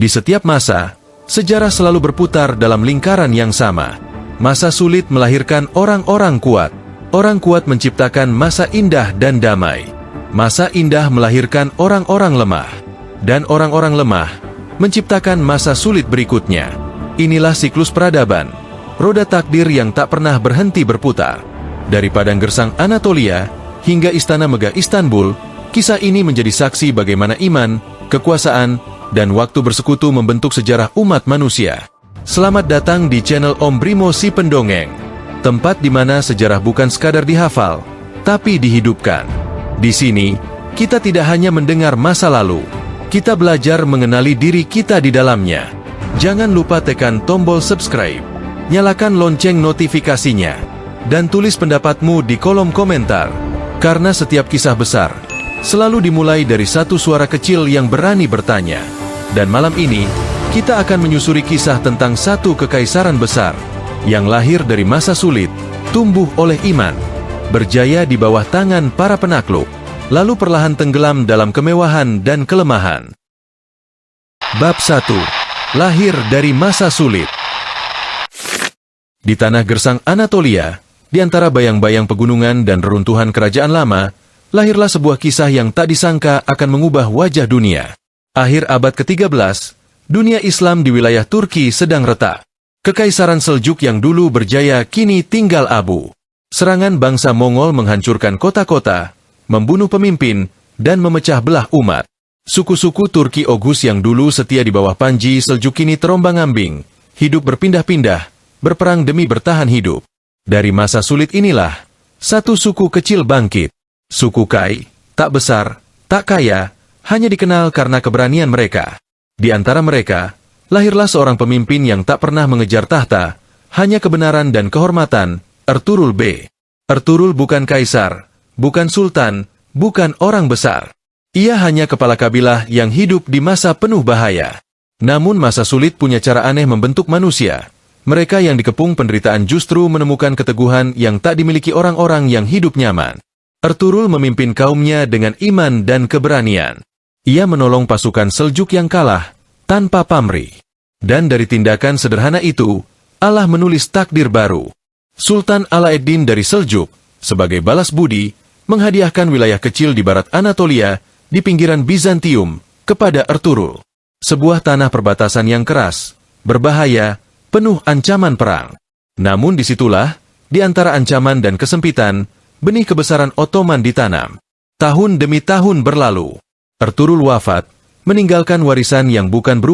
Di setiap masa, sejarah selalu berputar dalam lingkaran yang sama. Masa sulit melahirkan orang-orang kuat. Orang kuat menciptakan masa indah dan damai. Masa indah melahirkan orang-orang lemah. Dan orang-orang lemah menciptakan masa sulit berikutnya. Inilah siklus peradaban, roda takdir yang tak pernah berhenti berputar. Dari padang gersang Anatolia hingga istana megah Istanbul, kisah ini menjadi saksi bagaimana iman, kekuasaan, dan waktu bersekutu membentuk sejarah umat manusia. Selamat datang di channel Om Brimo si Pendongeng, tempat di mana sejarah bukan sekadar dihafal, tapi dihidupkan. Di sini, kita tidak hanya mendengar masa lalu, kita belajar mengenali diri kita di dalamnya. Jangan lupa tekan tombol subscribe, nyalakan lonceng notifikasinya, dan tulis pendapatmu di kolom komentar. Karena setiap kisah besar selalu dimulai dari satu suara kecil yang berani bertanya. Dan malam ini, kita akan menyusuri kisah tentang satu kekaisaran besar yang lahir dari masa sulit, tumbuh oleh iman, berjaya di bawah tangan para penakluk, lalu perlahan tenggelam dalam kemewahan dan kelemahan. Bab 1. Lahir dari masa sulit. Di tanah gersang Anatolia, di antara bayang-bayang pegunungan dan reruntuhan kerajaan lama, lahirlah sebuah kisah yang tak disangka akan mengubah wajah dunia. Akhir abad ke-13, dunia Islam di wilayah Turki sedang retak. Kekaisaran Seljuk yang dulu berjaya kini tinggal abu. Serangan bangsa Mongol menghancurkan kota-kota, membunuh pemimpin, dan memecah belah umat. Suku-suku Turki Oghuz yang dulu setia di bawah Panji Seljuk kini terombang-ambing, hidup berpindah-pindah, berperang demi bertahan hidup. Dari masa sulit inilah, satu suku kecil bangkit. Suku Kai, tak besar, tak kaya, hanya dikenal karena keberanian mereka. Di antara mereka, lahirlah seorang pemimpin yang tak pernah mengejar tahta, hanya kebenaran dan kehormatan, Ertuğrul B. Ertuğrul bukan kaisar, bukan sultan, bukan orang besar. Ia hanya kepala kabilah yang hidup di masa penuh bahaya. Namun masa sulit punya cara aneh membentuk manusia. Mereka yang dikepung penderitaan justru menemukan keteguhan yang tak dimiliki orang-orang yang hidup nyaman. Ertuğrul memimpin kaumnya dengan iman dan keberanian. Ia menolong pasukan Seljuk yang kalah, tanpa pamrih. Dan dari tindakan sederhana itu, Allah menulis takdir baru. Sultan Alaeddin dari Seljuk, sebagai balas budi, menghadiahkan wilayah kecil di barat Anatolia, di pinggiran Bizantium, kepada Ertuğrul. Sebuah tanah perbatasan yang keras, berbahaya, penuh ancaman perang. Namun disitulah, di antara ancaman dan kesempitan, benih kebesaran Ottoman ditanam. Tahun demi tahun berlalu. Ertuğrul wafat, meninggalkan warisan yang bukan berupa